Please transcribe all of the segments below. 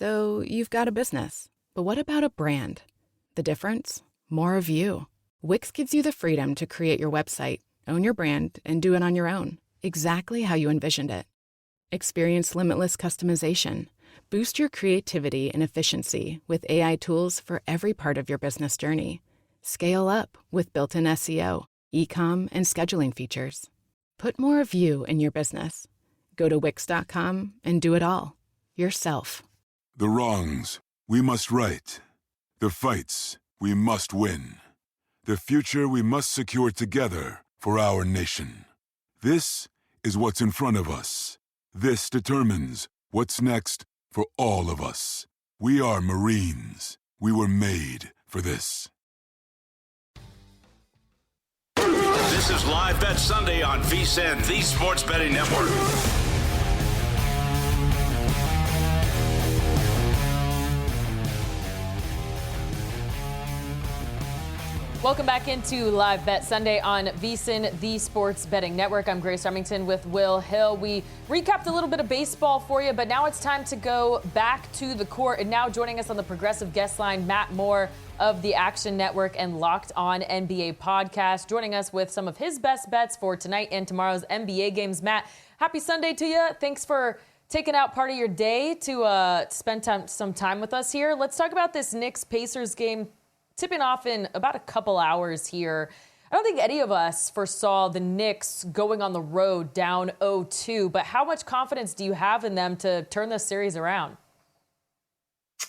So you've got a business. But what about a brand? The difference? More of you. Wix gives you the freedom to create your website, own your brand, and do it on your own, exactly how you envisioned it. Experience limitless customization. Boost your creativity and efficiency with AI tools for every part of your business journey. Scale up with built-in SEO, e-com, and scheduling features. Put more of you in your business. Go to Wix.com and do it all. Yourself. The wrongs we must right. The fights we must win. The future we must secure together for our nation. This is what's in front of us. This determines what's next for all of us. We are Marines. We were made for this. This is Live Bet Sunday on VSiN, the Sports Betting Network. Welcome back into Live Bet Sunday on VSiN, the Sports Betting Network. I'm Grace Remington with Will Hill. We recapped a little bit of baseball for you, but now it's time to go back to the court. And now joining us on the Progressive Guest Line, Matt Moore of the Action Network and Locked On NBA podcast, joining us with some of his best bets for tonight and tomorrow's NBA games. Matt, happy Sunday to you. Thanks for taking out part of your day to spend some time with us here. Let's talk about this Knicks-Pacers game tipping off in about a couple hours here. I don't think any of us foresaw the Knicks going on the road down 0-2, but how much confidence do you have in them to turn this series around?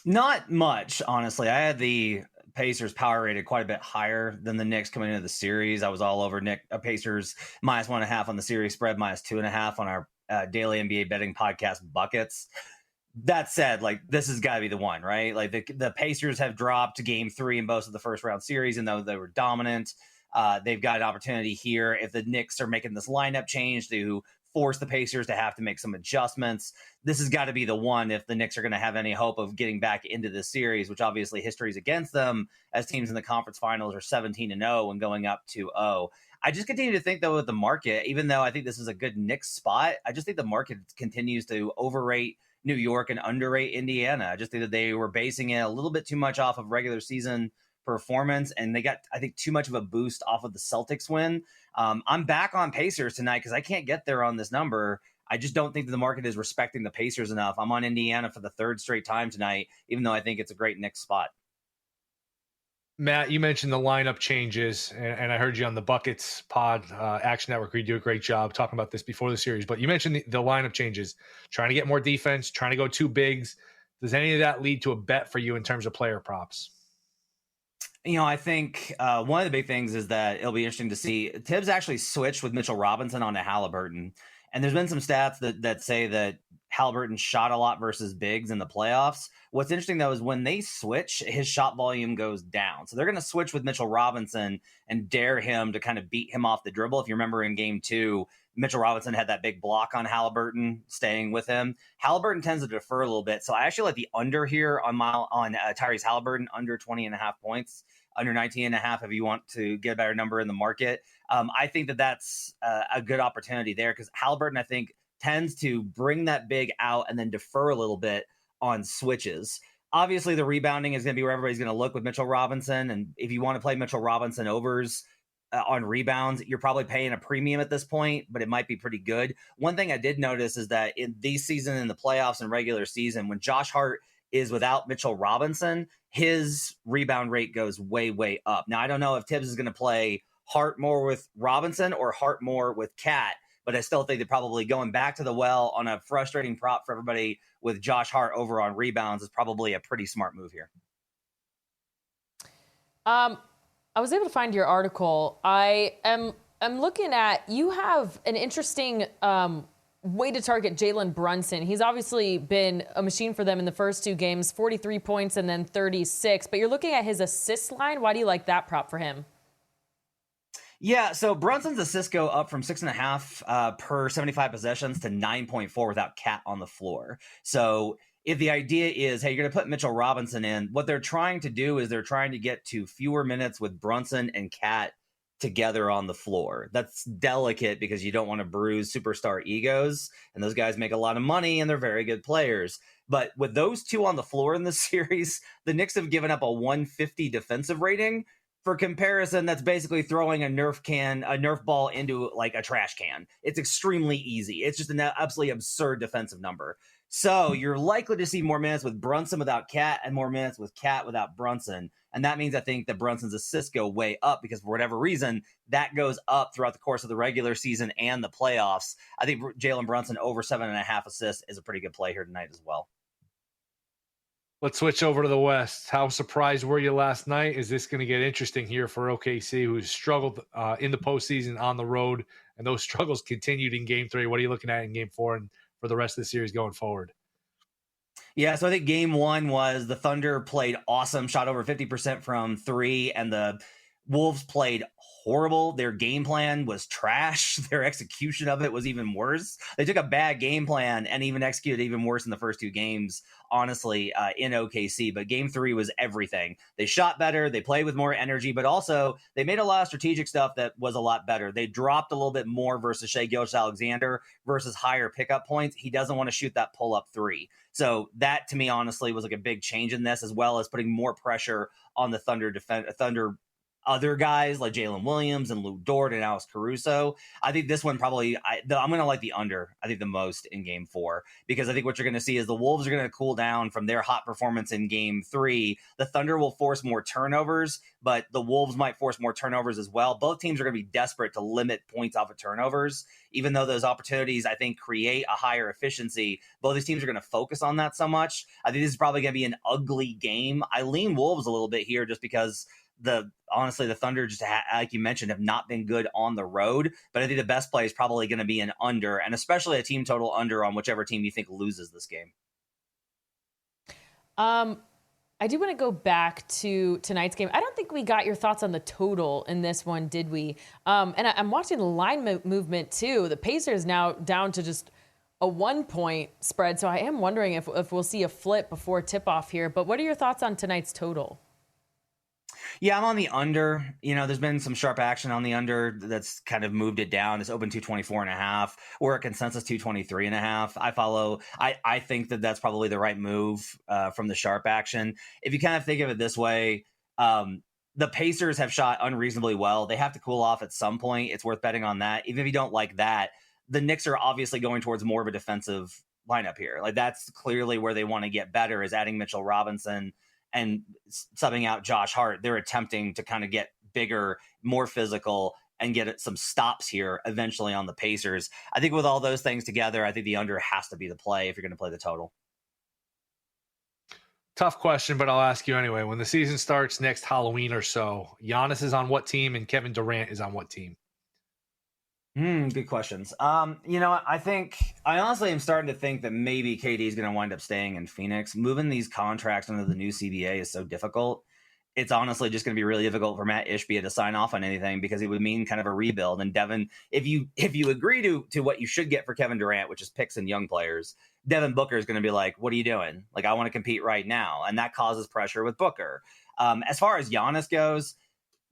Not much, honestly. I had the Pacers power rated quite a bit higher than the Knicks coming into the series. I was all over Pacers minus 1.5 on the series spread, minus 2.5 on our daily NBA betting podcast buckets. That said, like, this has got to be the one, right? Like, the Pacers have dropped game 3 in both of the first round series, and though they were dominant, they've got an opportunity here. If the Knicks are making this lineup change to force the Pacers to have to make some adjustments, this has got to be the one if the Knicks are going to have any hope of getting back into this series, which obviously history is against them, as teams in the conference finals are 17-0 and going up 2-0. I just continue to think, though, with the market, even though I think this is a good Knicks spot, I just think the market continues to overrate New York and underrate Indiana. I just think that they were basing it a little bit too much off of regular season performance, and they got, I think, too much of a boost off of the Celtics win. I'm back on Pacers tonight because I can't get there on this number. I just don't think that the market is respecting the Pacers enough. I'm on Indiana for the third straight time tonight, even though I think it's a great Knicks spot. Matt, you mentioned the lineup changes, and I heard you on the Buckets pod, Action Network. You do a great job talking about this before the series. But you mentioned the lineup changes, trying to get more defense, trying to go 2 bigs. Does any of that lead to a bet for you in terms of player props? You know, I think one of the big things is that it'll be interesting to see. Tibbs actually switched with Mitchell Robinson onto Halliburton. And there's been some stats that say that Halliburton shot a lot versus bigs in the playoffs. What's interesting, though, is when they switch, his shot volume goes down. So they're going to switch with Mitchell Robinson and dare him to kind of beat him off the dribble. If you remember in game 2, Mitchell Robinson had that big block on Halliburton staying with him. Halliburton tends to defer a little bit. So I actually like the under here on Tyrese Halliburton, under 20.5 points, under 19.5 if you want to get a better number in the market. I think that that's a good opportunity there because Halliburton, I think, tends to bring that big out and then defer a little bit on switches. Obviously, the rebounding is going to be where everybody's going to look with Mitchell Robinson. And if you want to play Mitchell Robinson overs on rebounds, you're probably paying a premium at this point, but it might be pretty good. One thing I did notice is that in this season, in the playoffs and regular season, when Josh Hart is without Mitchell Robinson, his rebound rate goes way, way up. Now, I don't know if Tibbs is going to play Hart more with Robinson or Hart more with Cat, but I still think that probably going back to the well on a frustrating prop for everybody with Josh Hart over on rebounds is probably a pretty smart move here. I was able to find your article. I'm looking at, you have an interesting way to target Jalen Brunson. He's obviously been a machine for them in the first 2 games, 43 points and then 36, but you're looking at his assist line. Why do you like that prop for him? Yeah, so Brunson's assists go up from 6.5 per 75 possessions to 9.4 without Cat on the floor. So if the idea is, hey, you're going to put Mitchell Robinson in, what they're trying to do is they're trying to get to fewer minutes with Brunson and Cat together on the floor. That's delicate because you don't want to bruise superstar egos, and those guys make a lot of money and they're very good players. But with those two on the floor in this series, the Knicks have given up a 150 defensive rating. For comparison, that's basically throwing a Nerf ball into like a trash can. It's extremely easy. It's just an absolutely absurd defensive number. So you're likely to see more minutes with Brunson without Cat and more minutes with Cat without Brunson. And that means I think that Brunson's assists go way up because for whatever reason, that goes up throughout the course of the regular season and the playoffs. I think Jalen Brunson over 7.5 assists is a pretty good play here tonight as well. Let's switch over to the West. How surprised were you last night? Is this going to get interesting here for OKC, who's struggled in the postseason on the road, and those struggles continued in Game 3? What are you looking at in Game 4 and for the rest of the series going forward? Yeah, so I think Game 1 was the Thunder played awesome, shot over 50% from 3, and the Wolves played horrible. Their game plan was trash. Their execution of it was even worse. They took a bad game plan and even executed even worse in the first 2 games, honestly, in OKC. But Game 3 was everything. They shot better. They played with more energy, but also they made a lot of strategic stuff that was a lot better. They dropped a little bit more versus Shai Gilgeous-Alexander versus higher pickup points. He doesn't want to shoot that pull-up 3. So that, to me, honestly, was like a big change in this, as well as putting more pressure on the Thunder other guys like Jalen Williams and Lou Dort and Alex Caruso. I think this one probably, I'm going to like the under, I think, the most in Game 4, because I think what you're going to see is the Wolves are going to cool down from their hot performance in Game 3. The Thunder will force more turnovers, but the Wolves might force more turnovers as well. Both teams are going to be desperate to limit points off of turnovers. Even though those opportunities, I think, create a higher efficiency, both these teams are going to focus on that so much. I think this is probably going to be an ugly game. I lean Wolves a little bit here just because honestly, the Thunder, just like you mentioned, have not been good on the road. But I think the best play is probably going to be an under, and especially a team total under on whichever team you think loses this game. I do want to go back to tonight's game. I don't think we got your thoughts on the total in this one, did we? And I'm watching the line movement too. The Pacers now down to just a 1-point spread. So I am wondering if we'll see a flip before tip-off here. But what are your thoughts on tonight's total? Yeah, I'm on the under. There's been some sharp action on the under that's kind of moved it down. It's open 224.5. We're at consensus 223.5. I think that's probably the right move from the sharp action. If you kind of think of it this way, the Pacers have shot unreasonably well. They have to cool off at some point. It's worth betting on that. Even if you don't like that, the Knicks are obviously going towards more of a defensive lineup here. Like, that's clearly where they want to get better, is adding Mitchell Robinson and subbing out Josh Hart. They're attempting to kind of get bigger, more physical, and get some stops here eventually on the Pacers. I think with all those things together, I think the under has to be the play if you're going to play the total. Tough question, but I'll ask you anyway. When the season starts next Halloween or so, Giannis is on what team and Kevin Durant is on what team? Good questions. I honestly am starting to think that maybe KD is going to wind up staying in Phoenix. Moving these contracts under the new CBA is so difficult. It's honestly just going to be really difficult for Matt Ishbia to sign off on anything, because it would mean kind of a rebuild. And Devin, if you agree to what you should get for Kevin Durant, which is picks and young players, Devin Booker is going to be like, what are you doing? Like, I want to compete right now. And that causes pressure with Booker. As far as Giannis goes,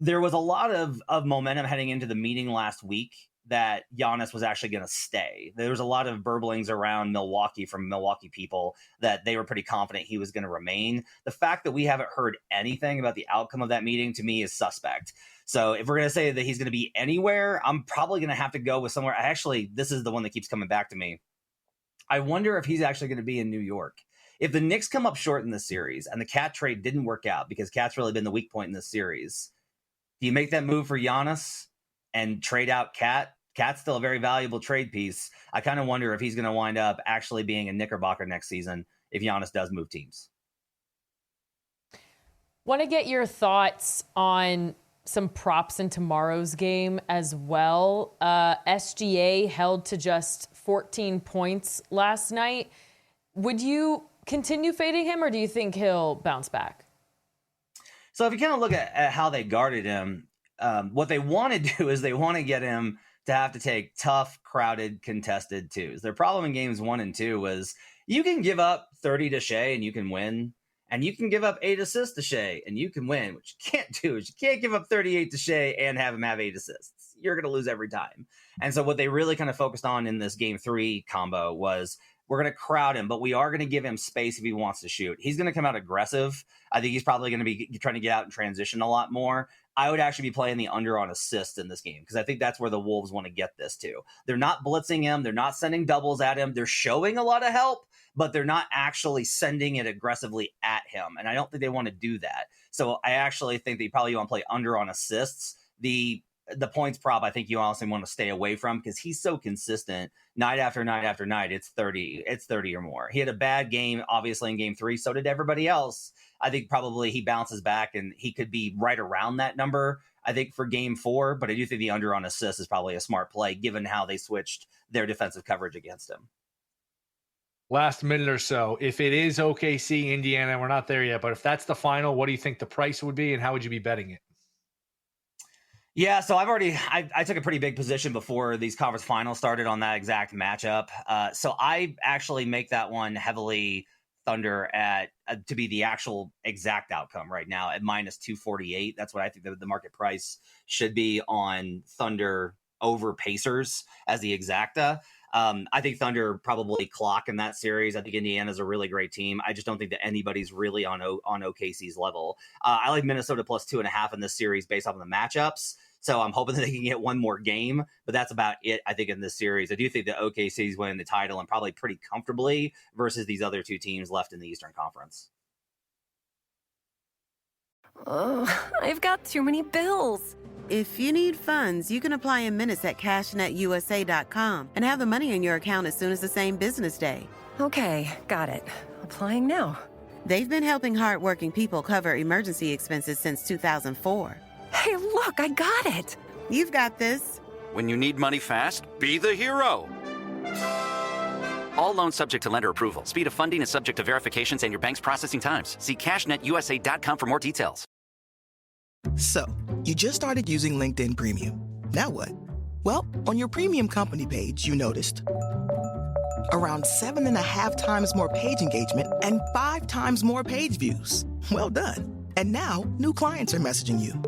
there was a lot of momentum heading into the meeting last week that Giannis was actually going to stay. There was a lot of burblings around Milwaukee from Milwaukee people that they were pretty confident he was going to remain. The fact that we haven't heard anything about the outcome of that meeting, to me, is suspect. So if we're going to say that he's going to be anywhere, I'm probably going to have to go with somewhere. This is the one that keeps coming back to me. I wonder if he's actually going to be in New York. If the Knicks come up short in this series and the Cat trade didn't work out, because Cat's really been the weak point in this series, do you make that move for Giannis and trade out Cat? Cat's still a very valuable trade piece. I kind of wonder if he's going to wind up actually being a Knickerbocker next season if Giannis does move teams. Want to get your thoughts on some props in tomorrow's game as well. SGA held to just 14 points last night. Would you continue fading him, or do you think he'll bounce back? So if you kind of look at how they guarded him, what they want to do is they want to get him to have to take tough, crowded, contested twos. Their problem in games 1 and 2 was you can give up 30 to Shea and you can win. And you can give up 8 assists to Shea, and you can win. What you can't do is you can't give up 38 to Shea and have him have 8 assists. You're going to lose every time. And so what they really kind of focused on in this game 3 combo was we're going to crowd him, but we are going to give him space if he wants to shoot. He's going to come out aggressive. I think he's probably going to be trying to get out and transition a lot more. I would actually be playing the under on assists in this game because I think that's where the Wolves want to get this to. They're not blitzing him. They're not sending doubles at him. They're showing a lot of help, but they're not actually sending it aggressively at him. And I don't think they want to do that. So I actually think they probably want to play under on assists. The points prop, I think you honestly want to stay away from because he's so consistent night after night after night. It's 30 or more. He had a bad game, obviously, in game 3. So did everybody else. I think probably he bounces back and he could be right around that number, I think, for game 4. But I do think the under on assists is probably a smart play given how they switched their defensive coverage against him. Last minute or so, if it is OKC, Indiana, we're not there yet, but if that's the final, what do you think the price would be and how would you be betting it? Yeah, so I took a pretty big position before these conference finals started on that exact matchup. So I actually make that one heavily Thunder at to be the actual exact outcome right now at minus 248. That's what I think the market price should be on Thunder over Pacers as the exacta. I think Thunder probably clock in that series. I think Indiana's a really great team. I just don't think that anybody's really on OKC's level. I like Minnesota plus 2.5 in this series based off of the matchups. So I'm hoping that they can get one more game, but that's about it, I think, in this series. I do think that OKC's winning the title and probably pretty comfortably versus these other 2 teams left in the Eastern Conference. Oh, I've got too many bills. If you need funds, you can apply in minutes at cashnetusa.com and have the money in your account as soon as the same business day. Okay, got it. Applying now. They've been helping hardworking people cover emergency expenses since 2004. Hey, look, I got it. You've got this. When you need money fast, be the hero. All loans subject to lender approval. Speed of funding is subject to verifications and your bank's processing times. See cashnetusa.com for more details. So, you just started using LinkedIn Premium. Now what? Well, on your premium company page, you noticed around 7.5 times more page engagement and 5 times more page views. Well done. And now, new clients are messaging you.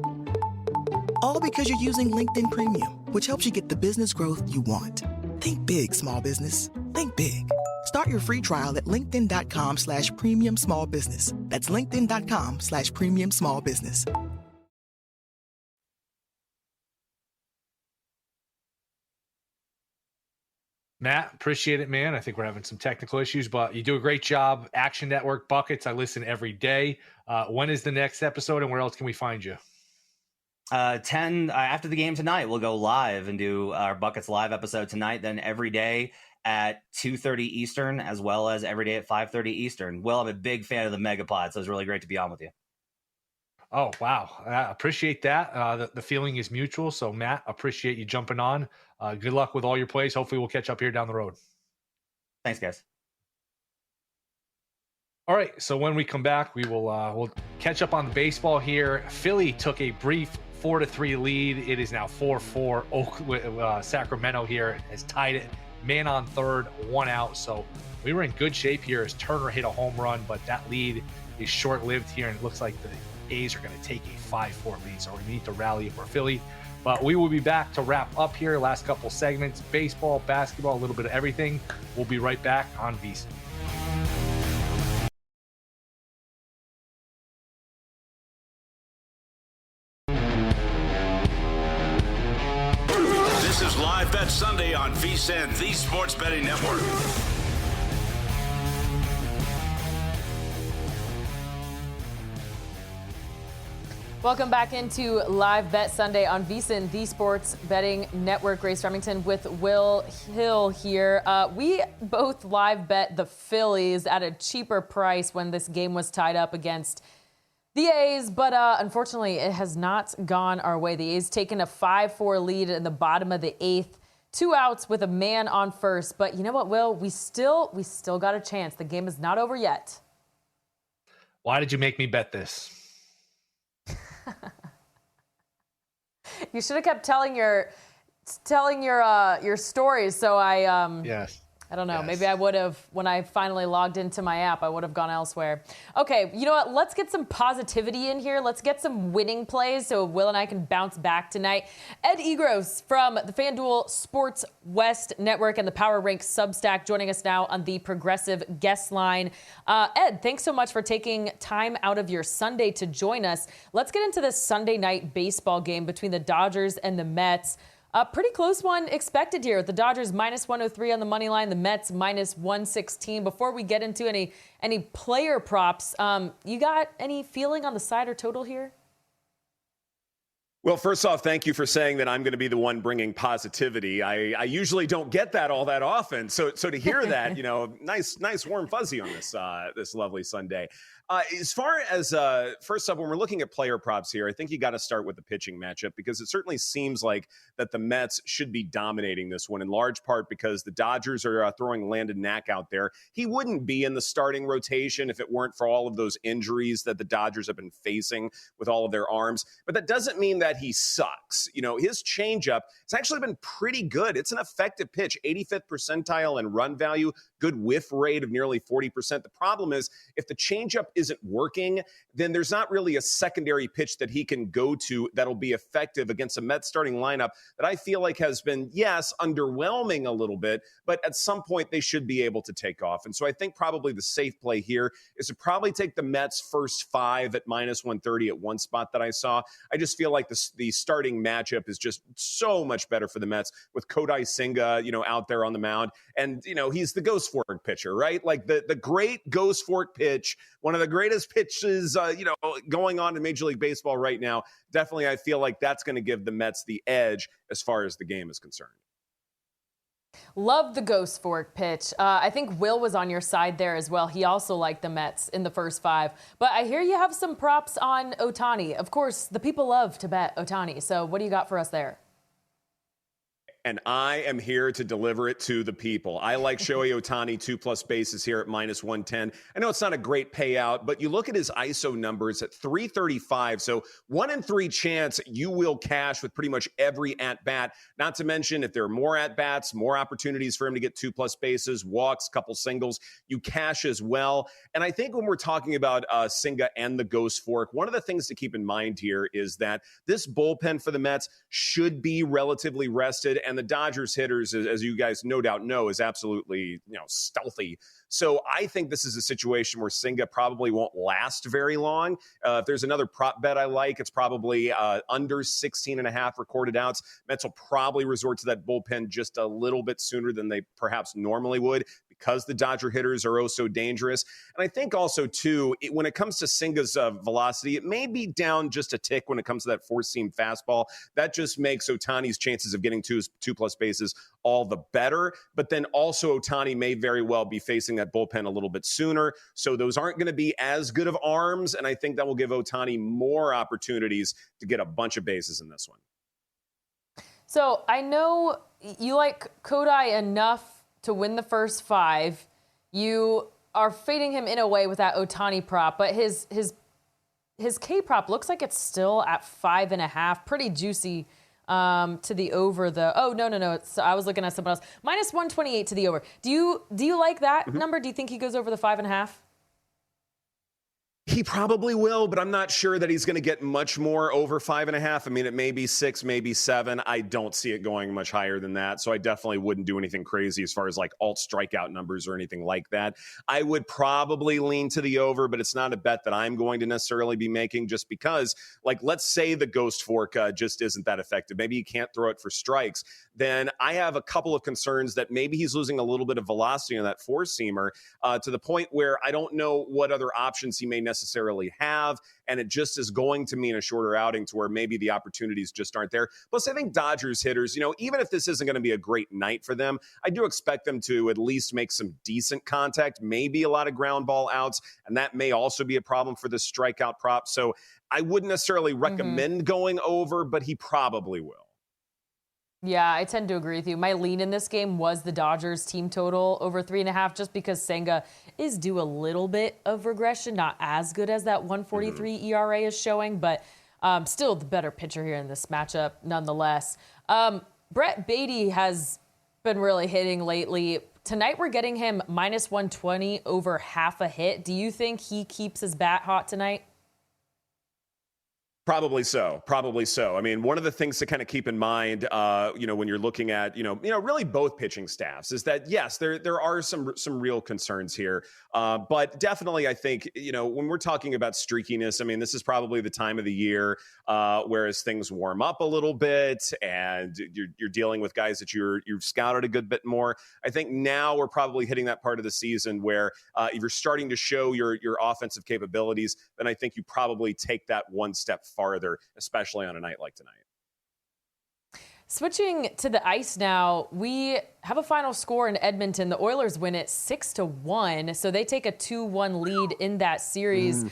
All because you're using LinkedIn Premium, which helps you get the business growth you want. Think big, small business. Think big. Start your free trial at linkedin.com/premium small business. That's linkedin.com/premium small business. Matt, appreciate it, man. I think we're having some technical issues, but you do a great job. Action Network Buckets, I listen every day. When is the next episode and where else can we find you? 10 after the game tonight, we'll go live and do our Buckets Live episode tonight. Then every day at 2:30 Eastern, as well as every day at 5:30 Eastern. Will, I'm a big fan of the Megapod, so it's really great to be on with you. Oh, wow. I appreciate that. The feeling is mutual. So, Matt, appreciate you jumping on. Good luck with all your plays. Hopefully, we'll catch up here down the road. Thanks, guys. All right. So, when we come back, we will we'll catch up on the baseball here. Philly took a brief 4-3 lead. It is now 4-4. Sacramento here has tied it. Man on third, 1 out. So, we were in good shape here as Turner hit a home run, but that lead is short-lived here, and it looks like the A's are going to take a 5-4 lead, so we need to rally for Philly. But we will be back to wrap up here. Last couple segments, baseball, basketball, a little bit of everything. We'll be right back on VSiN. This is Live Bet Sunday on VSiN, the Sports Betting Network. Welcome back into Live Bet Sunday on VSiN, the Sports Betting Network. Grace Remington with Will Hill here. We both live bet the Phillies at a cheaper price when this game was tied up against the A's, but unfortunately it has not gone our way. The A's taken a 5-4 lead in the bottom of the 8th, 2 outs with a man on first. But you know what, Will? We still got a chance. The game is not over yet. Why did you make me bet this? You should have kept telling your stories. So I yes. I don't know. Yes. Maybe I would have, when I finally logged into my app, I would have gone elsewhere. Okay, you know what? Let's get some positivity in here. Let's get some winning plays so Will and I can bounce back tonight. Ed Egros from the FanDuel Sports West Network and the Power Rank Substack joining us now on the Progressive guest line. Ed, thanks so much for taking time out of your Sunday to join us. Let's get into this Sunday night baseball game between the Dodgers and the Mets. A pretty close one expected here. The Dodgers minus 103 on the money line, the Mets minus 116. Before we get into any player props, you got any feeling on the side or total here? Well, first off, thank you for saying that I'm going to be the one bringing positivity. I usually don't get that all that often. So to hear that, nice warm fuzzy on this lovely Sunday. As far as, first up, when we're looking at player props here, I think you got to start with the pitching matchup because it certainly seems like that the Mets should be dominating this one in large part because the Dodgers are throwing Landon Knack out there. He wouldn't be in the starting rotation if it weren't for all of those injuries that the Dodgers have been facing with all of their arms. But that doesn't mean that he sucks. His changeup has actually been pretty good. It's an effective pitch, 85th percentile in run value, good whiff rate of nearly 40%. The problem is if the changeup isn't working, then there's not really a secondary pitch that he can go to that'll be effective against a Mets starting lineup that I feel like has been, yes, underwhelming a little bit, but at some point they should be able to take off. And so I think probably the safe play here is to probably take the Mets first 5 at minus 130 at one spot that I saw. I just feel like the starting matchup is just so much better for the Mets with Kodai Senga, out there on the mound. And, he's the Ghost Fork pitcher, right? Like the great Ghost Fork pitch, one of the greatest pitches, going on in Major League Baseball right now. Definitely, I feel like that's going to give the Mets the edge as far as the game is concerned. Love the Ghost Fork pitch. I think Will was on your side there as well. He also liked the Mets in the first 5. But I hear you have some props on Ohtani. Of course, the people love to bet Ohtani. So what do you got for us there? And I am here to deliver it to the people. I like Shohei Ohtani 2+ bases here at minus 110. I know it's not a great payout, but you look at his ISO numbers at 335. So 1 in 3 chance you will cash with pretty much every at-bat. Not to mention if there are more at-bats, more opportunities for him to get 2+ bases, walks, couple singles, you cash as well. And I think when we're talking about Senga and the Ghost Fork, one of the things to keep in mind here is that this bullpen for the Mets should be relatively rested. And the Dodgers hitters, as you guys no doubt know, is absolutely, stealthy. So I think this is a situation where Senga probably won't last very long. If there's another prop bet I like, it's probably under 16.5 recorded outs. Mets will probably resort to that bullpen just a little bit sooner than they perhaps normally would because the Dodger hitters are so dangerous. And I think also, too, when it comes to Senga's velocity, it may be down just a tick when it comes to that four-seam fastball. That just makes Ohtani's chances of getting 2+ bases all the better. But then also Ohtani may very well be facing that bullpen a little bit sooner. So those aren't going to be as good of arms. And I think that will give Ohtani more opportunities to get a bunch of bases in this one. So I know you like Kodai enough to win the first 5. You are fading him in a way with that Ohtani prop, but his K prop looks like it's still at 5.5. Pretty juicy to the over. No. I was looking at someone else. Minus 128 to the over. Do you like that number? Do you think he goes over the 5.5? He probably will, but I'm not sure that he's going to get much more over 5.5. I mean, it may be 6, maybe 7. I don't see it going much higher than that. So I definitely wouldn't do anything crazy as far as like alt strikeout numbers or anything like that. I would probably lean to the over, but it's not a bet that I'm going to necessarily be making just because, like, let's say the Ghost Fork just isn't that effective. Maybe you can't throw it for strikes. Then I have a couple of concerns that maybe he's losing a little bit of velocity on that four-seamer to the point where I don't know what other options he may necessarily have, and it just is going to mean a shorter outing to where maybe the opportunities just aren't there. Plus, I think Dodgers hitters, even if this isn't going to be a great night for them, I do expect them to at least make some decent contact, maybe a lot of ground ball outs, and that may also be a problem for the strikeout prop. So I wouldn't necessarily recommend going over, but he probably will. Yeah, I tend to agree with you. My lean in this game was the Dodgers team total over 3.5, just because Senga is due a little bit of regression, not as good as that 1.43 ERA is showing, but still the better pitcher here in this matchup nonetheless. Brett Beatty has been really hitting lately. Tonight we're getting him minus 120 over half a hit. Do you think he keeps his bat hot tonight? Probably so. I mean, one of the things to kind of keep in mind, when you're looking at, really both pitching staffs is that, yes, there are some real concerns here. But definitely, I think, when we're talking about streakiness, I mean, this is probably the time of the year where as things warm up a little bit and you're dealing with guys that you've scouted a good bit more. I think now we're probably hitting that part of the season where if you're starting to show your offensive capabilities, then I think you probably take that one step farther, especially on a night like tonight. Switching to the ice now, we have a final score in Edmonton. The Oilers win it 6-1, so they take a 2-1 lead in that series.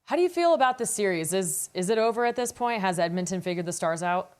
How do you feel about the series? Is it over at this point? Has Edmonton figured the Stars out?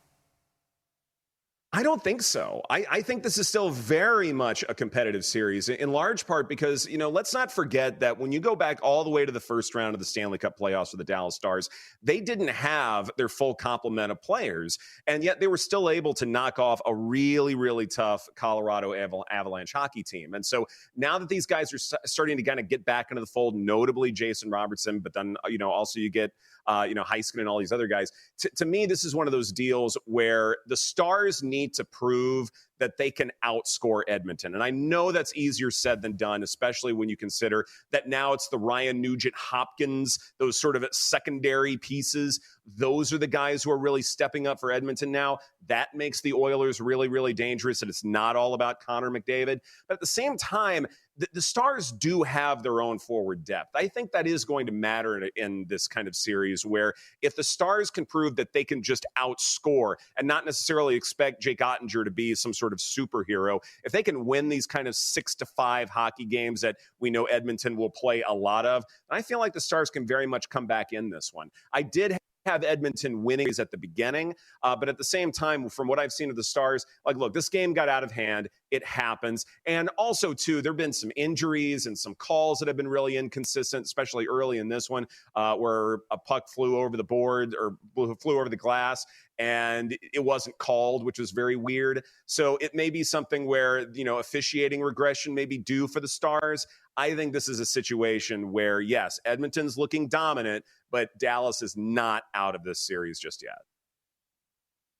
I don't think so. I think this is still very much a competitive series, in large part because, let's not forget that when you go back all the way to the first round of the Stanley Cup playoffs for the Dallas Stars, they didn't have their full complement of players, and yet they were still able to knock off a really, really tough Colorado Avalanche hockey team. And so now that these guys are starting to kind of get back into the fold, notably Jason Robertson, but then, also you get Heiskanen and all these other guys. To me, this is one of those deals where the Stars need to prove that they can outscore Edmonton. And I know that's easier said than done, especially when you consider that now it's the Ryan Nugent-Hopkins, those sort of secondary pieces. Those are the guys who are really stepping up for Edmonton now. That makes the Oilers really, really dangerous, and it's not all about Connor McDavid. But at the same time, the Stars do have their own forward depth. I think that is going to matter in this kind of series where if the Stars can prove that they can just outscore and not necessarily expect Jake Ottinger to be some sort of superhero, if they can win these kind of 6-5 hockey games that we know Edmonton will play a lot of, I feel like the Stars can very much come back in this one. I did have Edmonton winning at the beginning, but at the same time, from what I've seen of the Stars, look, this game got out of hand. It happens. And also, too, there have been some injuries and some calls that have been really inconsistent, especially early in this one, where a puck flew over the board or flew over the glass, and it wasn't called, which was very weird. So it may be something where, officiating regression may be due for the Stars. I think this is a situation where, yes, Edmonton's looking dominant, but Dallas is not out of this series just yet.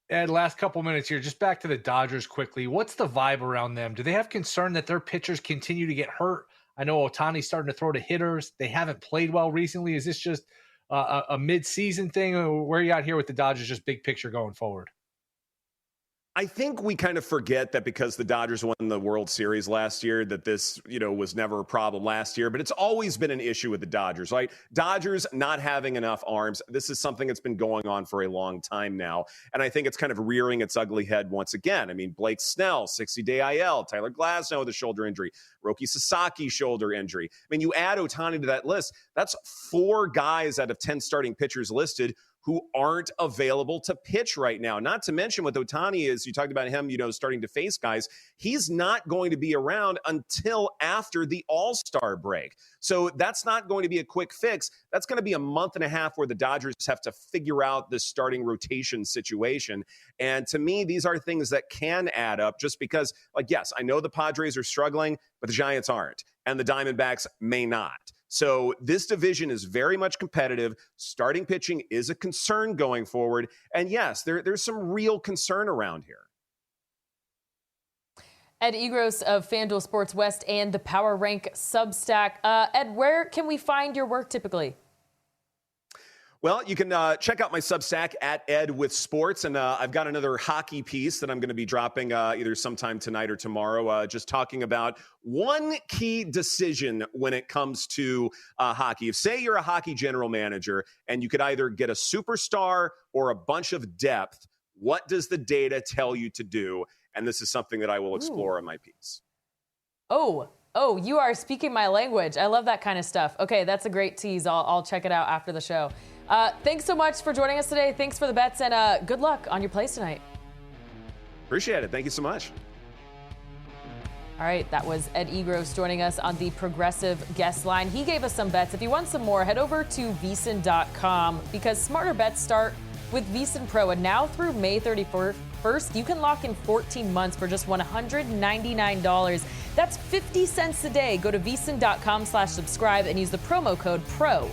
Ed, last couple minutes here, just back to the Dodgers quickly. What's the vibe around them? Do they have concern that their pitchers continue to get hurt? I know Ohtani's starting to throw to hitters. They haven't played well recently. Is this just a mid-season thing? Or where are you at here with the Dodgers, just big picture going forward? I think we kind of forget that because the Dodgers won the World Series last year, that this, was never a problem last year. But it's always been an issue with the Dodgers, right? Dodgers not having enough arms. This is something that's been going on for a long time now. And I think it's kind of rearing its ugly head once again. I mean, Blake Snell, 60-day IL, Tyler Glasnow with a shoulder injury, Roki Sasaki shoulder injury. I mean, you add Ohtani to that list, that's 4 guys out of 10 starting pitchers listed who aren't available to pitch right now. Not to mention with Ohtani, is you talked about him, starting to face guys. He's not going to be around until after the All-Star break. So that's not going to be a quick fix. That's going to be a month and a half where the Dodgers have to figure out this starting rotation situation. And to me, these are things that can add up just because, yes, I know the Padres are struggling, but the Giants aren't. And the Diamondbacks may not. So this division is very much competitive. Starting pitching is a concern going forward. And yes, there's some real concern around here. Ed Egros of FanDuel Sports West and the Power Rank Substack. Ed, where can we find your work typically? Well, you can check out my Substack at Ed with Sports, and I've got another hockey piece that I'm going to be dropping either sometime tonight or tomorrow, just talking about one key decision when it comes to hockey. If, say, you're a hockey general manager and you could either get a superstar or a bunch of depth, what does the data tell you to do? And this is something that I will explore in my piece. Oh, you are speaking my language. I love that kind of stuff. Okay, that's a great tease. I'll check it out after the show. Thanks so much for joining us today. Thanks for the bets, and good luck on your plays tonight. Appreciate it. Thank you so much. All right, that was Ed Egros joining us on the Progressive guest line. He gave us some bets. If you want some more, head over to VSiN.com because smarter bets start with VSiN Pro. And now through May 31st, first, you can lock in 14 months for just $199. That's 50 cents a day. Go to vsin.com/subscribe and use the promo code PRO.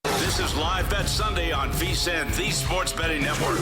This is Live Bet Sunday on VSiN, the Sports Betting Network.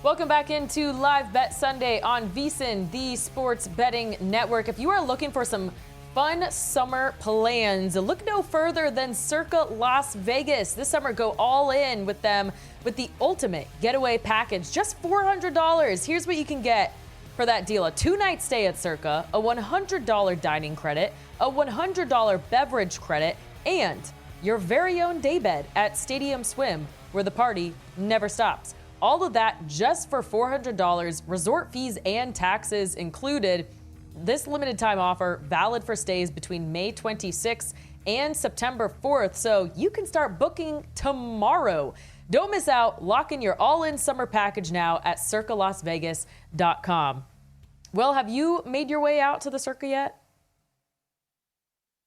Welcome back into Live Bet Sunday on VSiN, the Sports Betting Network. If you are looking for some fun summer plans, look no further than Circa Las Vegas. This summer, go all in with them with the ultimate getaway package, just $400. Here's what you can get for that deal: a 2-night stay at Circa, a $100 dining credit, a $100 beverage credit, and your very own daybed at Stadium Swim, where the party never stops. All of that just for $400, resort fees and taxes included. This limited time offer valid for stays between May 26th and September 4th, so you can start booking tomorrow. Don't miss out. Lock in your all-in summer package now at circalasvegas.com. Will, have you made your way out to the Circa yet?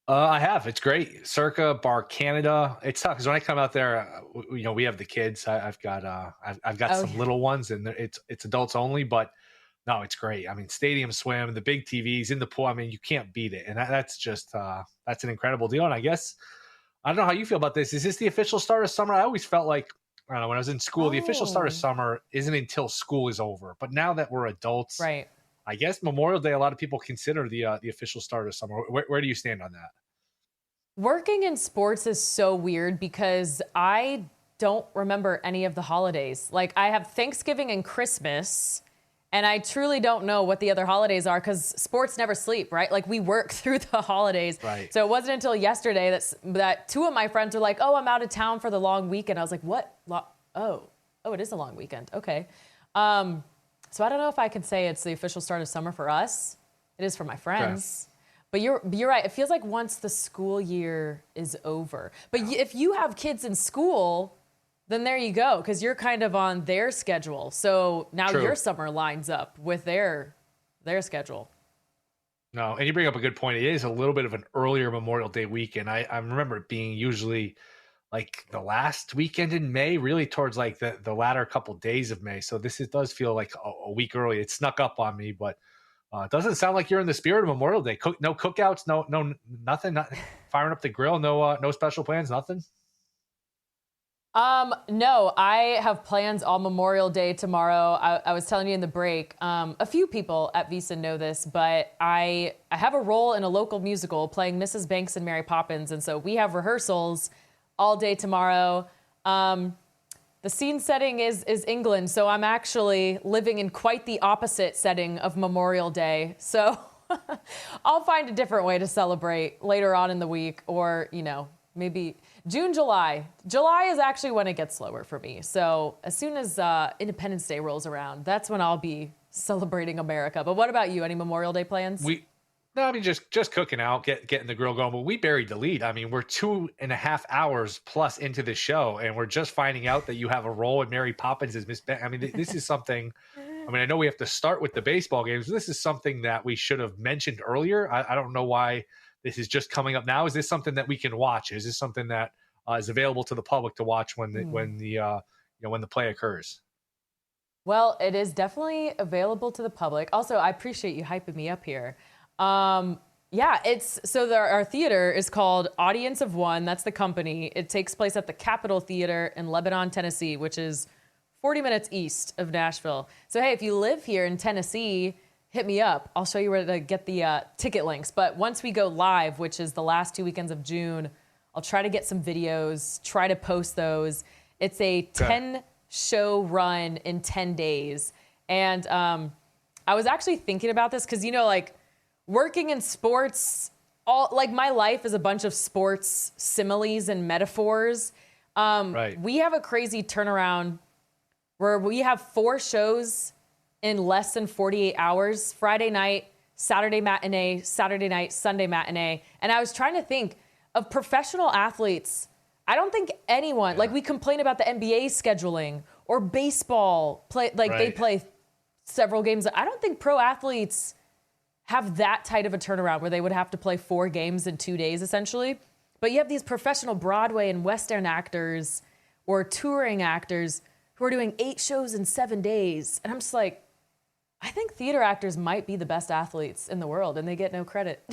I have. It's great. Circa, Bar Canada. It's tough because when I come out there, we have the kids. I've got some little ones, and it's adults only. But no, it's great. I mean, Stadium Swim, the big TVs in the pool. I mean, you can't beat it, and that's just that's an incredible deal. And I guess I don't know how you feel about this. Is this the official start of summer? I always felt like, I don't know, when I was in school, the official start of summer isn't until school is over. But now that we're adults, right? I guess Memorial Day, a lot of people consider the official start of summer. Where do you stand on that? Working in sports is so weird because I don't remember any of the holidays. Like, I have Thanksgiving and Christmas, and I truly don't know what the other holidays are because sports never sleep, right? Like, we work through the holidays. Right. So it wasn't until yesterday that two of my friends were like, oh, I'm out of town for the long weekend. I was like, what? Oh, it is a long weekend. Okay. So I don't know if I can say it's the official start of summer for us. It is for my friends. Okay. But you're right. It feels like once the school year is over. But if you have kids in school, then there you go, because you're kind of on their schedule. So now your summer lines up with their schedule. No, and you bring up a good point. It is a little bit of an earlier Memorial Day weekend. I remember it being usually like the last weekend in May, really towards like the latter couple days of May. So this does feel like a week early. It snuck up on me, but it doesn't sound like you're in the spirit of Memorial Day. No cookouts, no nothing, not firing up the grill, no special plans, nothing. No, I have plans all Memorial Day tomorrow. I was telling you in the break, a few people at VSiN know this, but I have a role in a local musical playing Mrs. Banks and Mary Poppins. And so we have rehearsals all day tomorrow. The scene setting is England, so I'm actually living in quite the opposite setting of Memorial Day. So I'll find a different way to celebrate later on in the week, or, maybe June, July. July is actually when it gets slower for me. So as soon as Independence Day rolls around, that's when I'll be celebrating America. But what about you? Any Memorial Day plans? No, I mean, just cooking out, getting the grill going. But we buried the lead. I mean, we're 2.5 hours plus into the show, and we're just finding out that you have a role in Mary Poppins as Miss Ben. I mean, this is something. I mean, I know we have to start with the baseball games. This is something that we should have mentioned earlier. I don't know why this is just coming up now. Is this something that we can watch? Is this something that is available to the public to watch when the play occurs? Well, it is definitely available to the public. Also, I appreciate you hyping me up here. Our theater is called Audience of One. That's the company. It takes place at the Capitol Theater in Lebanon, Tennessee, which is 40 minutes east of Nashville. So, hey, if you live here in Tennessee, hit me up. I'll show you where to get the ticket links. But once we go live, which is the last 2 weekends of June, I'll try to get some videos, try to post those. It's a 10-show run in 10 days. And I was actually thinking about this because, working in sports, my life is a bunch of sports similes and metaphors. Right. We have a crazy turnaround where we have 4 shows in less than 48 hours: Friday night, Saturday matinee, Saturday night, Sunday matinee. And I was trying to think of professional athletes. I don't think anyone, we complain about the NBA scheduling or baseball they play several games. I don't think pro athletes have that tight of a turnaround where they would have to play 4 games in 2 days, essentially. But you have these professional Broadway and Western actors or touring actors who are doing 8 shows in 7 days. And I'm just like, I think theater actors might be the best athletes in the world, and they get no credit.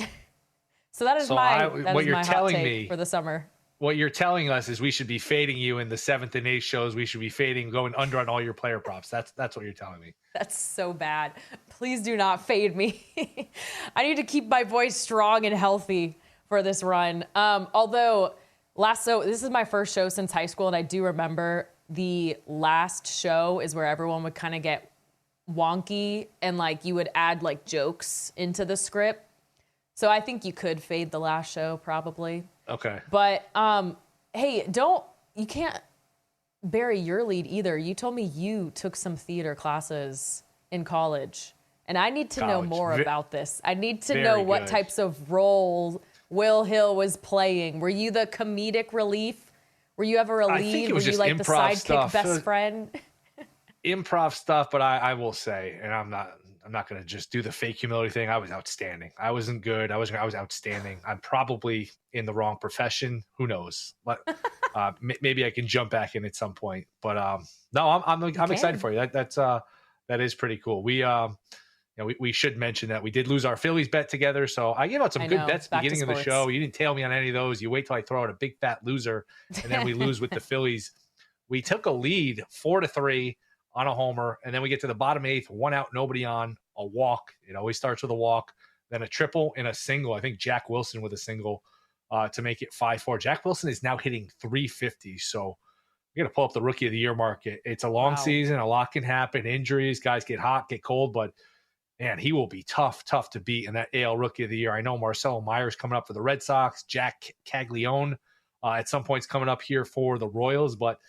So that is my hot take for the summer. What you're telling us is we should be fading you in the 7th and 8th shows. We should be fading, going under on all your player props. That's what you're telling me. That's so bad. Please do not fade me. I need to keep my voice strong and healthy for this run. Although this is my first show since high school, and I do remember the last show is where everyone would kind of get wonky and like you would add like jokes into the script. So I think you could fade the last show probably. Okay. But hey, you can't bury your lead either. You told me you took some theater classes in college, and I need to know more about this. I need to know what types of roles Will Hill was playing. Were you the comedic relief? Were you ever a lead? Were you like the sidekick best friend? Improv stuff, but I will say, and I'm not going to just do the fake humility thing. I was outstanding. I wasn't good. I was outstanding. I'm probably in the wrong profession. Who knows? But maybe I can jump back in at some point. But no, I'm excited for you. That is pretty cool. We should mention that we did lose our Phillies bet together. So I gave out some good bets at the beginning of the show. You didn't tail me on any of those. You wait till I throw out a big fat loser, and then we lose with the Phillies. We took a lead 4-3 on a homer, and then we get to the bottom 8th, 1 out, nobody on, a walk. It always starts with a walk, then a triple and a single. I think Jack Wilson with a single to make it 5-4. Jack Wilson is now hitting 350. So we're going to pull up the Rookie of the Year market. It's a long season. A lot can happen. Injuries, guys get hot, get cold, but man, he will be tough to beat in that AL Rookie of the Year. I know Marcelo Myers coming up for the Red Sox, Jack Caglione at some point's coming up here for the Royals, but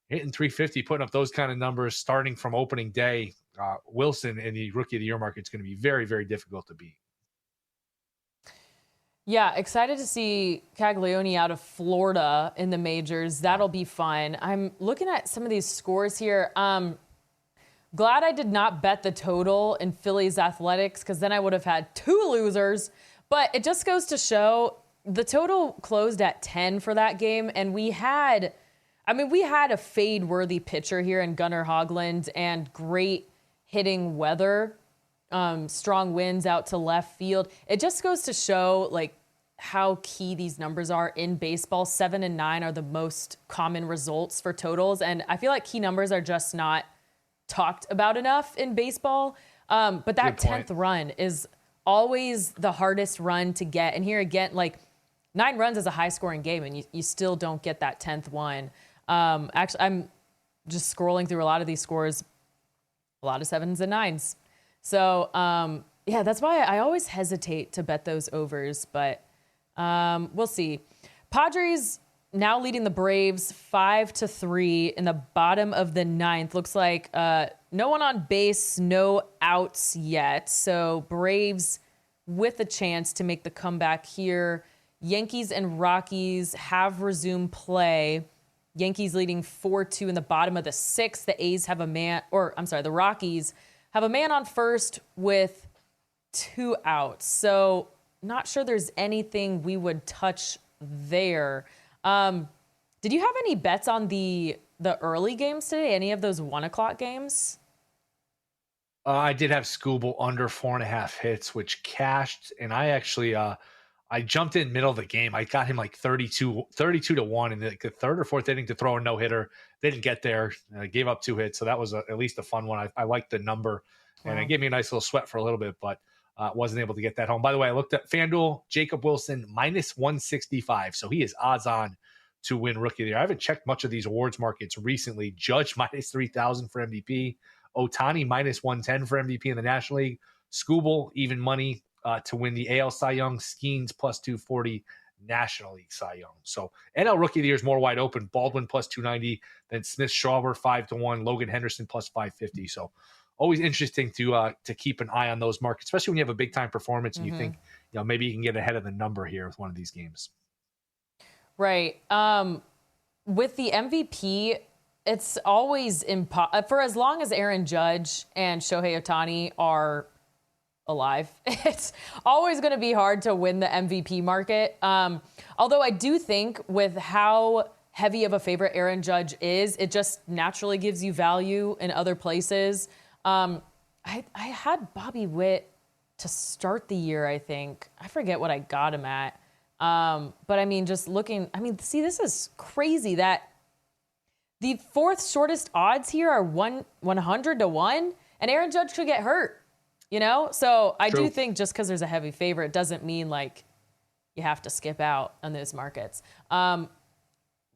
hitting 350, putting up those kind of numbers starting from opening day, Wilson in the Rookie of the Year market is going to be very, very difficult to beat. Yeah, excited to see Caglione out of Florida in the majors. That'll be fun. I'm looking at some of these scores here. Glad I did not bet the total in Phillies Athletics, because then I would have had 2 losers. But it just goes to show the total closed at 10 for that game, and we had a fade-worthy pitcher here in Gunnar Hoglund and great hitting weather, strong winds out to left field. It just goes to show like how key these numbers are in baseball. 7 and 9 are the most common results for totals, and I feel like key numbers are just not talked about enough in baseball. But that 10th run is always the hardest run to get. And here again, like 9 runs is a high-scoring game, and you still don't get that 10th one. Actually, I'm just scrolling through a lot of these scores, a lot of 7s and 9s. So, yeah, that's why I always hesitate to bet those overs, but we'll see. Padres now leading the Braves 5-3 in the bottom of the 9th. Looks like no one on base, no outs yet. So Braves with a chance to make the comeback here. Yankees and Rockies have resumed play. Yankees leading 4-2 in the bottom of the 6th. The Rockies have a man on first with 2 outs. So not sure there's anything we would touch there. Did you have any bets on the early games today? Any of those 1:00 games? I did have Skubal under 4.5 hits, which cashed. And I actually, I jumped in middle of the game. I got him like 32-1 in the 3rd or 4th inning to throw a no-hitter. They didn't get there. I gave up 2 hits. So that was at least a fun one. I liked the number. And it gave me a nice little sweat for a little bit, but wasn't able to get that home. By the way, I looked at FanDuel, Jacob Wilson, -165. So he is odds on to win Rookie of the Year. I haven't checked much of these awards markets recently. Judge -3,000 for MVP. Ohtani -110 for MVP in the National League. Skubal, even money to win the AL Cy Young. Skeens +240 National League Cy Young. So NL Rookie of the Year is more wide open. Baldwin +290. Then Smith Schauber 5-1. Logan Henderson +550. So always interesting to keep an eye on those markets, especially when you have a big time performance and you think, maybe you can get ahead of the number here with one of these games. Right. With the MVP, it's always for as long as Aaron Judge and Shohei Ohtani are alive. It's always going to be hard to win the MVP market. Although I do think with how heavy of a favorite Aaron Judge is, it just naturally gives you value in other places. I had Bobby Witt to start the year, I think. I forget what I got him at. But I mean, just looking, see, this is crazy that the fourth shortest odds here are 100 to 1, and Aaron Judge could get hurt, So I do think just because there's a heavy favorite doesn't mean like you have to skip out on those markets.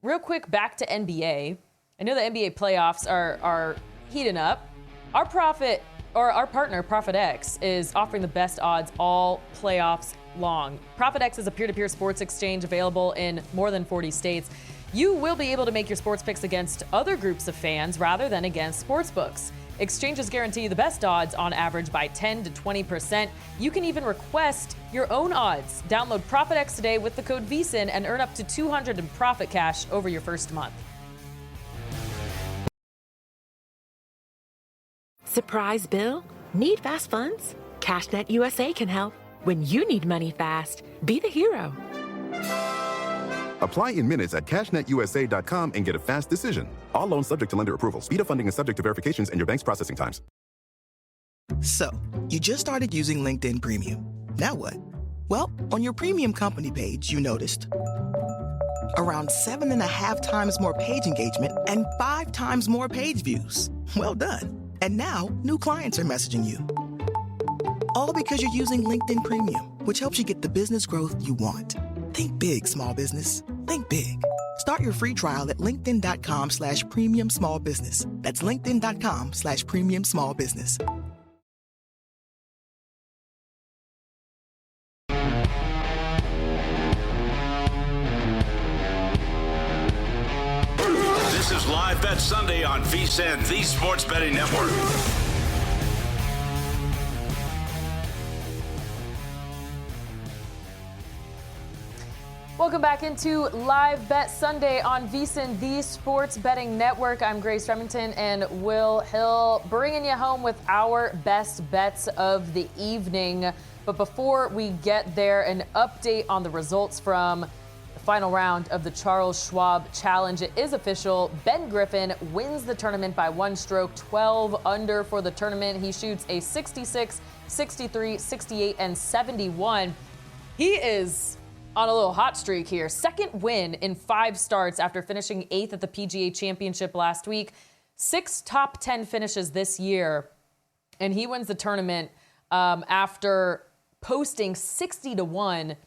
Real quick, back to NBA. I know the NBA playoffs are heating up. Our partner, ProfitX, is offering the best odds all playoffs long. ProfitX is a peer-to-peer sports exchange available in more than 40 states. You will be able to make your sports picks against other groups of fans rather than against sportsbooks. Exchanges guarantee the best odds on average by 10 to 20%. You can even request your own odds. Download ProfitX today with the code VSIN and earn up to $200 in profit cash over your first month. Surprise bill? Need fast funds? CashNet USA can help. When you need money fast, be the hero. Apply in minutes at cashnetusa.com and get a fast decision. All loans subject to lender approval. Speed of funding is subject to verifications and your bank's processing times. So, you just started using LinkedIn Premium. Now what? Well, on your premium company page, you noticed around 7.5 times more page engagement and 5 times more page views. Well done. And now, new clients are messaging you. All because you're using LinkedIn Premium, which helps you get the business growth you want. Think big, small business. Think big. Start your free trial at linkedin.com/premium small business. That's linkedin.com/premium small business. This is Live Bet Sunday on VSIN, the Sports Betting Network. Welcome back into Live Bet Sunday on VSIN, the Sports Betting Network. I'm Grace Remington and Will Hill, bringing you home with our best bets of the evening. But before we get there, an update on the results from the final round of the Charles Schwab Challenge. It is official. Ben Griffin wins the tournament by 1 stroke, 12 under for the tournament. He shoots a 66, 63, 68, and 71. He is on a little hot streak here. Second win in 5 starts after finishing 8th at the PGA Championship last week. 6 top 10 finishes this year. And he wins the tournament after posting 60 to 1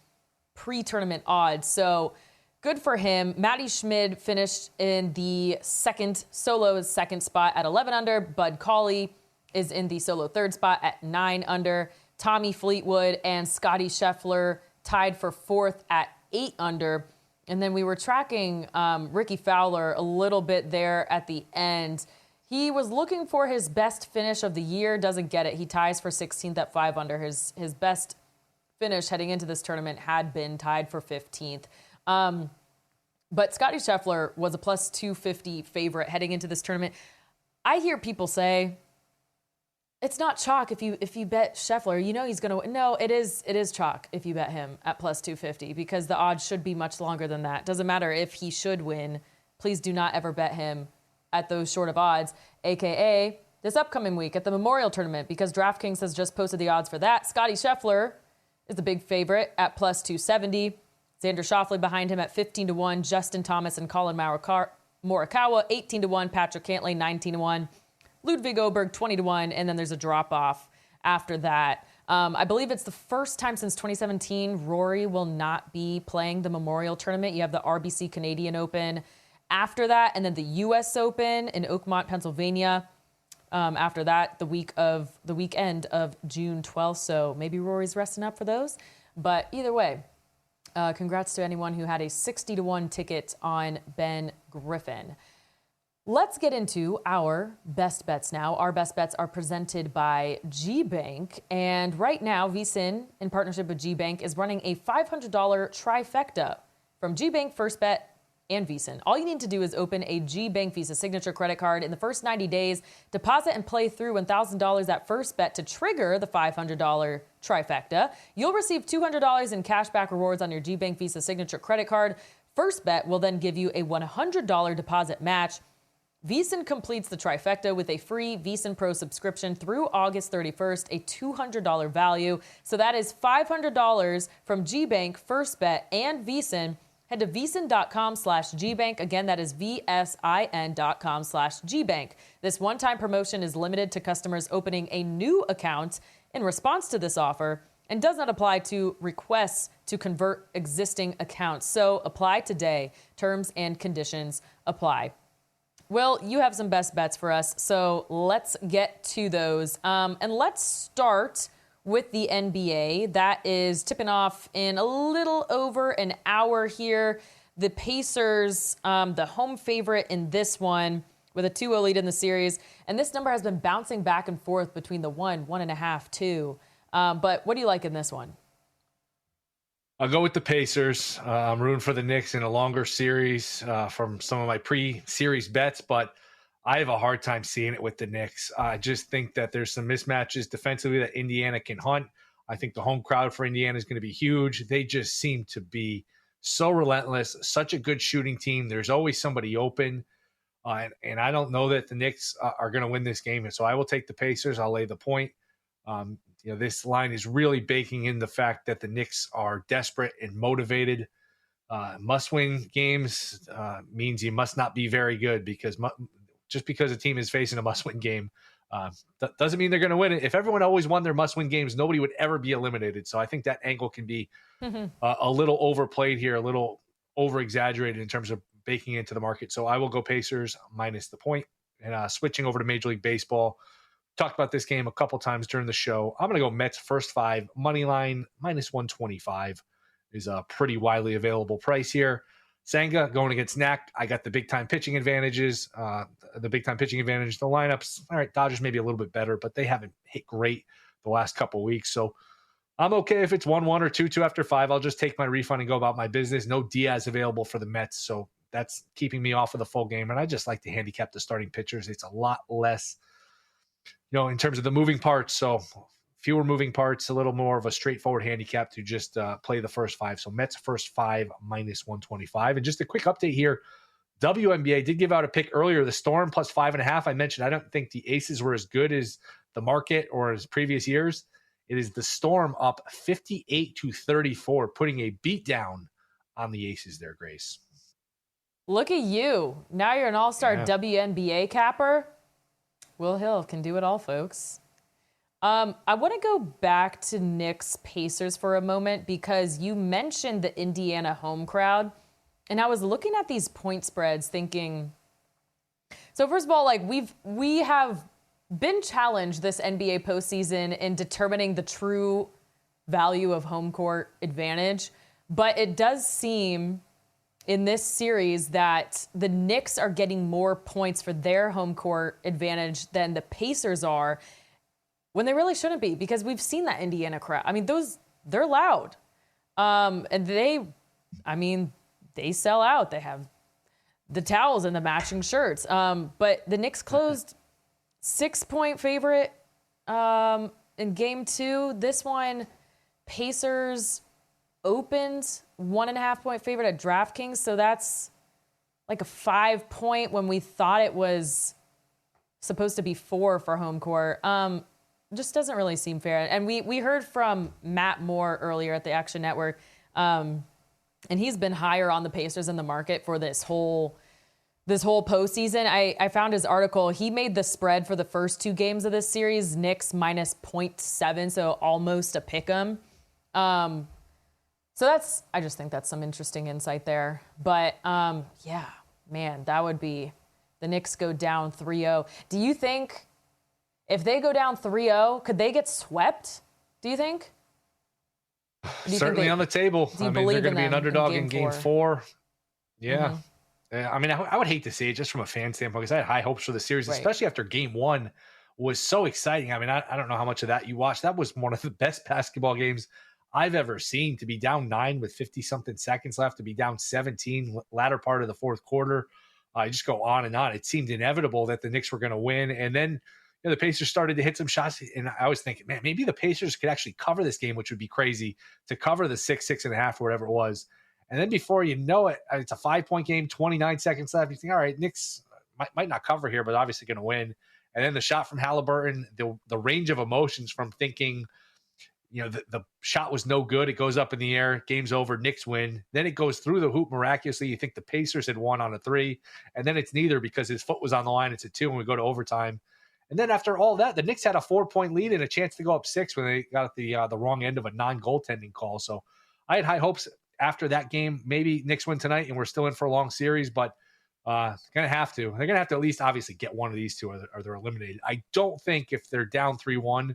pre-tournament odds. So good for him. Matty Schmid finished in the solo second spot at 11 under. Bud Cauley is in the solo third spot at 9 under. Tommy Fleetwood and Scottie Scheffler tied for 4th at 8 under. And then we were tracking Ricky Fowler a little bit there at the end. He was looking for his best finish of the year, doesn't get it. He ties for 16th at 5 under. His best finish heading into this tournament had been tied for 15th. But Scottie Scheffler was a plus 250 favorite heading into this tournament. I hear people say, it's not chalk if you bet Scheffler. You know he's going to win. No, it is chalk if you bet him at plus 250 because the odds should be much longer than that. Doesn't matter if he should win. Please do not ever bet him at those short of odds, a.k.a. this upcoming week at the Memorial Tournament, because DraftKings has just posted the odds for that. Scottie Scheffler is the big favorite at plus 270. Xander Schauffele behind him at 15 to 1. Justin Thomas and Colin Morikawa 18 to 1. Patrick Cantlay 19 to 1. Ludwig Oberg 20 to 1, and then there's a drop off after that. I believe it's the first time since 2017 Rory will not be playing the Memorial Tournament. You have the RBC Canadian Open after that, and then the U.S. Open in Oakmont, Pennsylvania. After that, the weekend of June 12th. So maybe Rory's resting up for those. But either way, congrats to anyone who had a 60 to 1 ticket on Ben Griffin. Let's get into our best bets now. Our best bets are presented by G-Bank. And right now, VSIN, in partnership with G-Bank, is running a $500 trifecta from G-Bank First Bet and VEASAN. All you need to do is open a GBank Visa Signature credit card in the first 90 days, deposit and play through $1,000 at first bet to trigger the $500 trifecta. You'll receive $200 in cashback rewards on your GBank Visa Signature credit card. First bet will then give you a $100 deposit match. VEASAN completes the trifecta with a free VEASAN Pro subscription through August 31st, a $200 value. So that is $500 from GBank, First Bet, and VEASAN. Head to VEASAN.com/GBank. Again, that is VSIN.com/GBank. This one-time promotion is limited to customers opening a new account in response to this offer and does not apply to requests to convert existing accounts. So apply today. Terms and conditions apply. Will, you have some best bets for us, so let's get to those. And let's start with the NBA. That is tipping off in a little over an hour here. The Pacers, the home favorite in this one, with a 2-0 lead in the series. And this number has been bouncing back and forth between the 1, 1.5, 2. But what do you like in this one? I'll go with the Pacers. I'm rooting for the Knicks in a longer series from some of my pre-series bets, but I have a hard time seeing it with the Knicks. I just think that there's some mismatches defensively that Indiana can hunt. I think the home crowd for Indiana is going to be huge. They just seem to be so relentless, such a good shooting team. There's always somebody open, and I don't know that the Knicks are going to win this game, and so I will take the Pacers. I'll lay the point. This line is really baking in the fact that the Knicks are desperate and motivated. Must-win games means you must not be very good, because just because a team is facing a must-win game doesn't mean they're going to win it. If everyone always won their must-win games, nobody would ever be eliminated. So I think that angle can be a little overplayed here, a little over-exaggerated in terms of baking into the market. So I will go Pacers minus the point. And switching over to Major League Baseball, talked about this game a couple times during the show. I'm going to go Mets first 5, money line minus 125 is a pretty widely available price here. Senga going against Knack. I got the big-time pitching advantages. The lineups, all right, Dodgers maybe a little bit better, but they haven't hit great the last couple weeks. So I'm okay if it's 1-1 or 2-2 after 5. I'll just take my refund and go about my business. No Diaz available for the Mets, so that's keeping me off of the full game. And I just like to handicap the starting pitchers. It's a lot less, in terms of the moving parts. So fewer moving parts, a little more of a straightforward handicap to just play the first 5. So Mets first 5 minus 125. And just a quick update here. WNBA did give out a pick earlier, the Storm plus 5.5. I mentioned I don't think the Aces were as good as the market or as previous years. It is the Storm up 58-34, putting a beat down on the Aces there, Grace. Look at you. Now you're an all-star WNBA capper. Will Hill can do it all, folks. I want to go back to Knicks Pacers for a moment, because you mentioned the Indiana home crowd. And I was looking at these point spreads thinking, so first of all, we have been challenged this NBA postseason in determining the true value of home court advantage. But it does seem in this series that the Knicks are getting more points for their home court advantage than the Pacers are, when they really shouldn't be, because we've seen that Indiana crowd. I mean, they're loud. And they sell out. They have the towels and the matching shirts. But the Knicks closed 6-point favorite in game 2. This one, Pacers opened 1.5-point favorite at DraftKings. So that's like a 5-point when we thought it was supposed to be 4 for home court. Just doesn't really seem fair. And we heard from Matt Moore earlier at the Action Network, and he's been higher on the Pacers in the market for this whole postseason. I found his article. He made the spread for the first 2 games of this series, Knicks minus 0.7, so almost a pick 'em. So I just think that's some interesting insight there. But that would be, the Knicks go down 3-0. Do you think if they go down 3-0, could they get swept? Do you think? Certainly on the table. I mean, they're going to be an underdog in game 4. Yeah. Mm-hmm. I mean, I would hate to see it just from a fan standpoint, because I had high hopes for the series, especially after game 1 was so exciting. I mean, I don't know how much of that you watched. That was one of the best basketball games I've ever seen, to be down 9 with 50-something seconds left, to be down 17 latter part of the fourth quarter. I just go on and on. It seemed inevitable that the Knicks were going to win. And then the Pacers started to hit some shots. And I was thinking, man, maybe the Pacers could actually cover this game, which would be crazy, to cover the 6.5, or whatever it was. And then before you know it, it's a 5-point game, 29 seconds left. You think, all right, Knicks might not cover here, but obviously going to win. And then the shot from Halliburton, the range of emotions from thinking, the shot was no good. It goes up in the air. Game's over. Knicks win. Then it goes through the hoop miraculously. You think the Pacers had won on a 3, and then it's neither because his foot was on the line. It's a 2, and we go to overtime. And then after all that, the Knicks had a 4-point lead and a chance to go up 6 when they got the wrong end of a non-goaltending call. So I had high hopes after that game. Maybe Knicks win tonight, and we're still in for a long series, but they're going to have to at least obviously get one of these two, or they're eliminated. I don't think if they're down 3-1,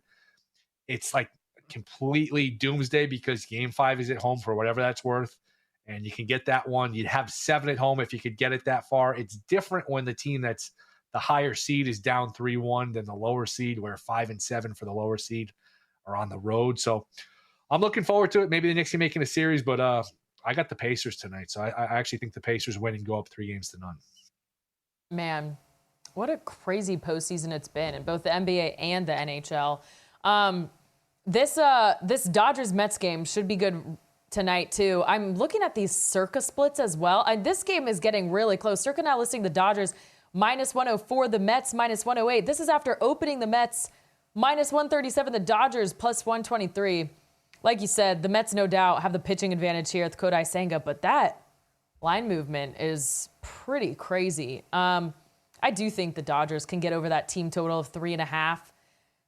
it's like completely doomsday, because game 5 is at home for whatever that's worth, and you can get that one. You'd have 7 at home if you could get it that far. It's different when the team that's the higher seed is down 3-1 than the lower seed, where 5 and 7 for the lower seed are on the road. So I'm looking forward to it. Maybe the Knicks can make it a series, but I got the Pacers tonight. So I actually think the Pacers win and go up 3-0. Man, what a crazy postseason it's been in both the NBA and the NHL. This Dodgers-Mets game should be good tonight, too. I'm looking at these Circa splits as well. And this game is getting really close. Circa now listing the Dodgers -104, the Mets -108. This is after opening the Mets -137, the Dodgers +123. Like you said, the Mets no doubt have the pitching advantage here with Kodai Senga, but that line movement is pretty crazy. I do think the Dodgers can get over that team total of 3.5.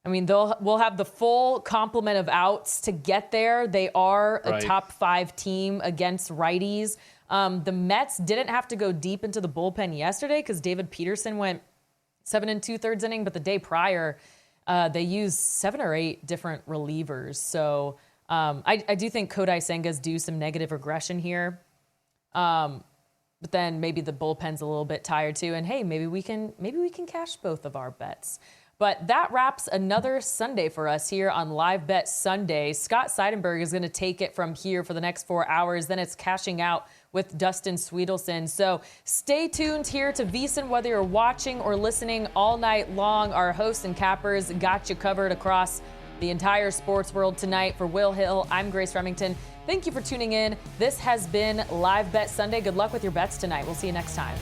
I mean, we'll have the full complement of outs to get there. They are a top 5 team against righties. The Mets didn't have to go deep into the bullpen yesterday because David Peterson went 7 2/3 inning, but the day prior, they used 7 or 8 different relievers. So I do think Kodai Senga's due some negative regression here. But then maybe the bullpen's a little bit tired too. And hey, maybe we can cash both of our bets. But that wraps another Sunday for us here on Live Bet Sunday. Scott Seidenberg is going to take it from here for the next 4 hours. Then it's cashing out with Dustin Sweetelson. So stay tuned here to VSiN, whether you're watching or listening all night long. Our hosts and cappers got you covered across the entire sports world tonight. For Will Hill, I'm Grace Remington. Thank you for tuning in. This has been Live Bet Sunday. Good luck with your bets tonight. We'll see you next time.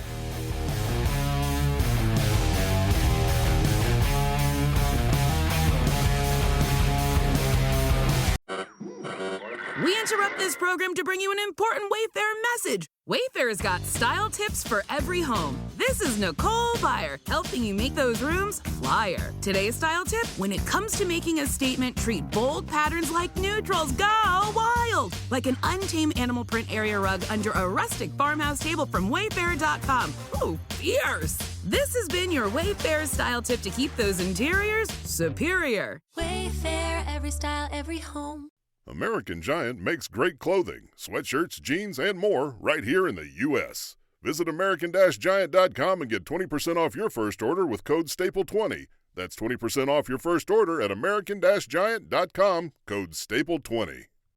We interrupt this program to bring you an important Wayfair message. Wayfair's got style tips for every home. This is Nicole Byer, helping you make those rooms flyer. Today's style tip: when it comes to making a statement, treat bold patterns like neutrals. Go wild! Like an untamed animal print area rug under a rustic farmhouse table from Wayfair.com. Ooh, fierce! This has been your Wayfair style tip to keep those interiors superior. Wayfair, every style, every home. American Giant makes great clothing, sweatshirts, jeans, and more right here in the U.S. Visit American-Giant.com and get 20% off your first order with code STAPLE20. That's 20% off your first order at American-Giant.com, code STAPLE20.